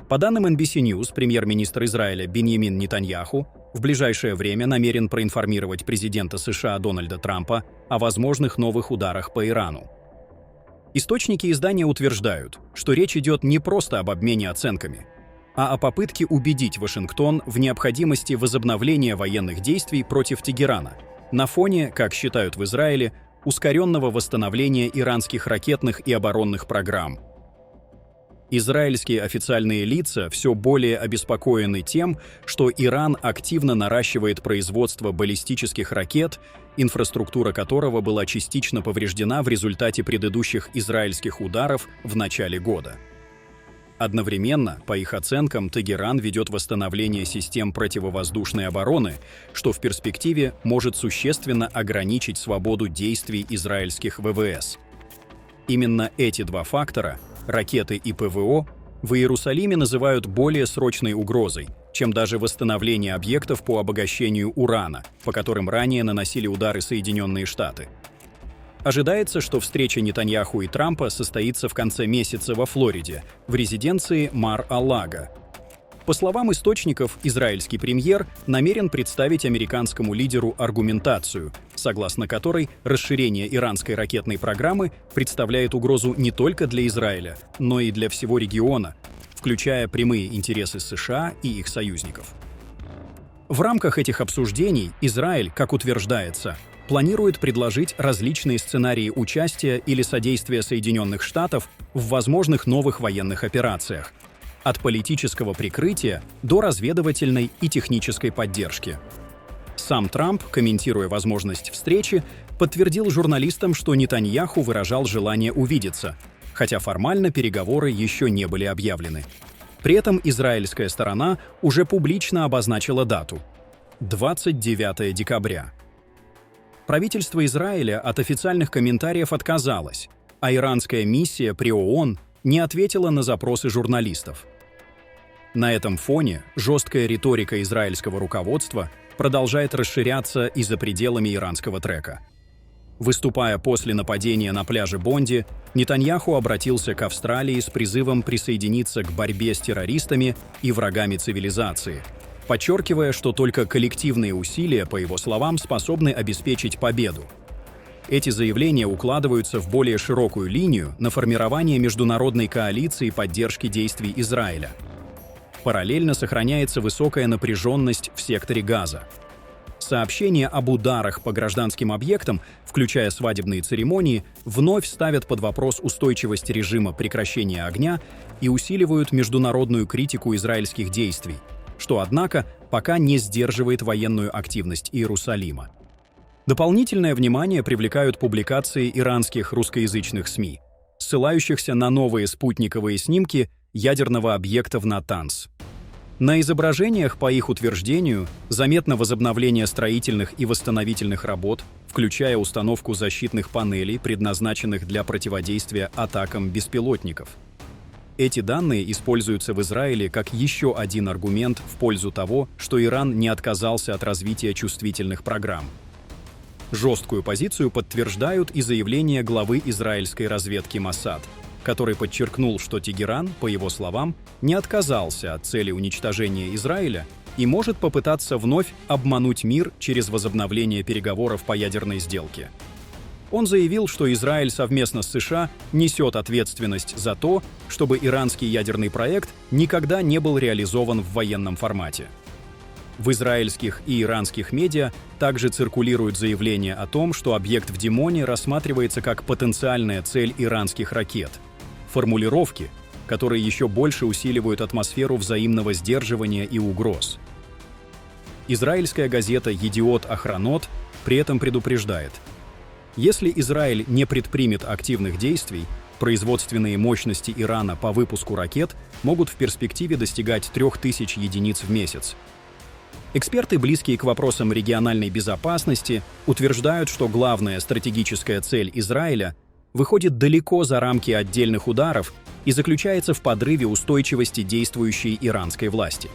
По данным NBC News, премьер-министр Израиля Биньямин Нетаньяху в ближайшее время намерен проинформировать президента США Дональда Трампа о возможных новых ударах по Ирану. Источники издания утверждают, что речь идет не просто об обмене оценками, а о попытке убедить Вашингтон в необходимости возобновления военных действий против Тегерана на фоне, как считают в Израиле, ускоренного восстановления иранских ракетных и оборонных программ. Израильские официальные лица все более обеспокоены тем, что Иран активно наращивает производство баллистических ракет, инфраструктура которого была частично повреждена в результате предыдущих израильских ударов в начале года. Одновременно, по их оценкам, Тегеран ведет восстановление систем противовоздушной обороны, что в перспективе может существенно ограничить свободу действий израильских ВВС. Именно эти два фактора – ракеты и ПВО в Иерусалиме называют более срочной угрозой, чем даже восстановление объектов по обогащению урана, по которым ранее наносили удары Соединенные Штаты. Ожидается, что встреча Нетаньяху и Трампа состоится в конце месяца во Флориде, в резиденции Мар-а-Лаго. По словам источников, израильский премьер намерен представить американскому лидеру аргументацию, согласно которой расширение иранской ракетной программы представляет угрозу не только для Израиля, но и для всего региона, включая прямые интересы США и их союзников. В рамках этих обсуждений Израиль, как утверждается, планирует предложить различные сценарии участия или содействия Соединенных Штатов в возможных новых военных операциях, от политического прикрытия до разведывательной и технической поддержки. Сам Трамп, комментируя возможность встречи, подтвердил журналистам, что Нетаньяху выражал желание увидеться, хотя формально переговоры еще не были объявлены. При этом израильская сторона уже публично обозначила дату – 29 декабря. Правительство Израиля от официальных комментариев отказалось, а иранская миссия при ООН не ответила на запросы журналистов. На этом фоне жесткая риторика израильского руководства продолжает расширяться и за пределами иранского трека. Выступая после нападения на пляже Бонди, Нетаньяху обратился к Австралии с призывом присоединиться к борьбе с террористами и врагами цивилизации, подчеркивая, что только коллективные усилия, по его словам, способны обеспечить победу. Эти заявления укладываются в более широкую линию на формирование международной коалиции поддержки действий Израиля. Параллельно сохраняется высокая напряженность в секторе Газа. Сообщения об ударах по гражданским объектам, включая свадебные церемонии, вновь ставят под вопрос устойчивость режима прекращения огня и усиливают международную критику израильских действий, что, однако, пока не сдерживает военную активность Иерусалима. Дополнительное внимание привлекают публикации иранских русскоязычных СМИ, ссылающихся на новые спутниковые снимки ядерного объекта в Натанс. На изображениях, по их утверждению, заметно возобновление строительных и восстановительных работ, включая установку защитных панелей, предназначенных для противодействия атакам беспилотников. Эти данные используются в Израиле как еще один аргумент в пользу того, что Иран не отказался от развития чувствительных программ. Жесткую позицию подтверждают и заявления главы израильской разведки Моссад, который подчеркнул, что Тегеран, по его словам, не отказался от цели уничтожения Израиля и может попытаться вновь обмануть мир через возобновление переговоров по ядерной сделке. Он заявил, что Израиль совместно с США несет ответственность за то, чтобы иранский ядерный проект никогда не был реализован в военном формате. В израильских и иранских медиа также циркулируют заявления о том, что объект в Димоне рассматривается как потенциальная цель иранских ракет. Формулировки, которые еще больше усиливают атмосферу взаимного сдерживания и угроз. Израильская газета «Едиот Ахронот» при этом предупреждает: если Израиль не предпримет активных действий, производственные мощности Ирана по выпуску ракет могут в перспективе достигать 3000 единиц в месяц. Эксперты, близкие к вопросам региональной безопасности, утверждают, что главная стратегическая цель Израиля выходит далеко за рамки отдельных ударов и заключается в подрыве устойчивости действующей иранской власти.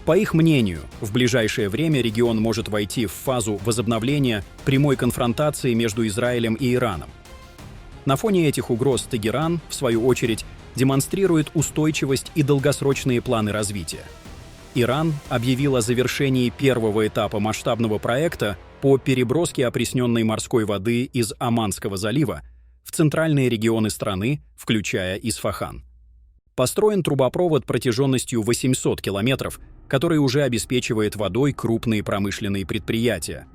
По их мнению, в ближайшее время регион может войти в фазу возобновления прямой конфронтации между Израилем и Ираном. На фоне этих угроз Тегеран, в свою очередь, демонстрирует устойчивость и долгосрочные планы развития. Иран объявил о завершении первого этапа масштабного проекта по переброске опресненной морской воды из Оманского залива в центральные регионы страны, включая Исфахан. Построен трубопровод протяженностью 800 километров, который уже обеспечивает водой крупные промышленные предприятия.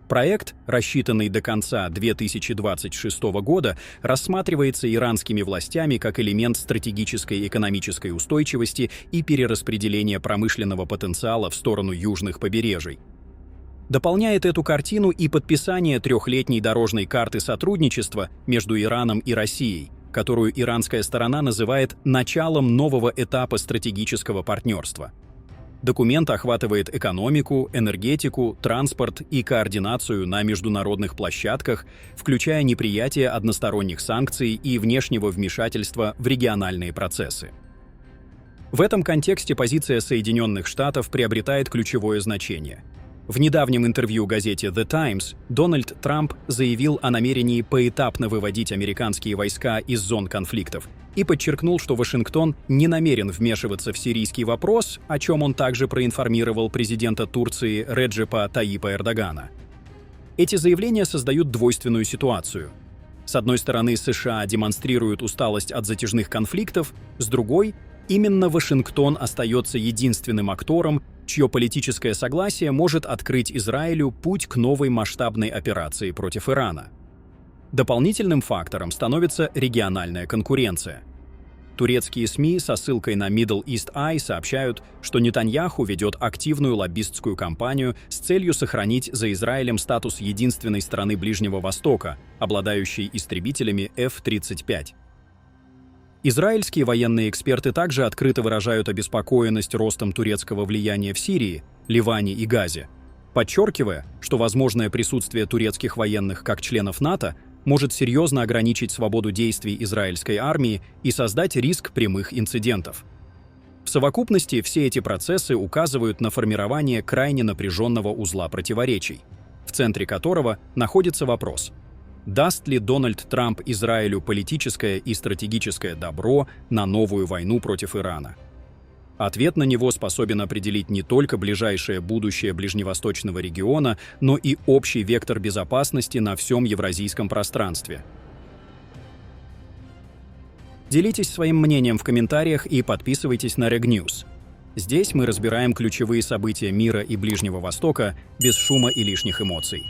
Проект, рассчитанный до конца 2026 года, рассматривается иранскими властями как элемент стратегической экономической устойчивости и перераспределения промышленного потенциала в сторону южных побережий. Дополняет эту картину и подписание трехлетней дорожной карты сотрудничества между Ираном и Россией, которую иранская сторона называет началом нового этапа стратегического партнерства. Документ охватывает экономику, энергетику, транспорт и координацию на международных площадках, включая неприятие односторонних санкций и внешнего вмешательства в региональные процессы. В этом контексте позиция Соединенных Штатов приобретает ключевое значение. В недавнем интервью газете The Times Дональд Трамп заявил о намерении поэтапно выводить американские войска из зон конфликтов и подчеркнул, что Вашингтон не намерен вмешиваться в сирийский вопрос, о чем он также проинформировал президента Турции Реджепа Таyyипа Эрдогана. Эти заявления создают двойственную ситуацию. С одной стороны, США демонстрируют усталость от затяжных конфликтов, с другой, именно Вашингтон остается единственным актором, чье политическое согласие может открыть Израилю путь к новой масштабной операции против Ирана. Дополнительным фактором становится региональная конкуренция. Турецкие СМИ со ссылкой на Middle East Eye сообщают, что Нетаньяху ведет активную лоббистскую кампанию с целью сохранить за Израилем статус единственной страны Ближнего Востока, обладающей истребителями F-35. Израильские военные эксперты также открыто выражают обеспокоенность ростом турецкого влияния в Сирии, Ливане и Газе, подчеркивая, что возможное присутствие турецких военных как членов НАТО может серьезно ограничить свободу действий израильской армии и создать риск прямых инцидентов. В совокупности все эти процессы указывают на формирование крайне напряженного узла противоречий, в центре которого находится вопрос: даст ли Дональд Трамп Израилю политическое и стратегическое добро на новую войну против Ирана? Ответ на него способен определить не только ближайшее будущее ближневосточного региона, но и общий вектор безопасности на всем евразийском пространстве. Делитесь своим мнением в комментариях и подписывайтесь на Reg News. Здесь мы разбираем ключевые события мира и Ближнего Востока без шума и лишних эмоций.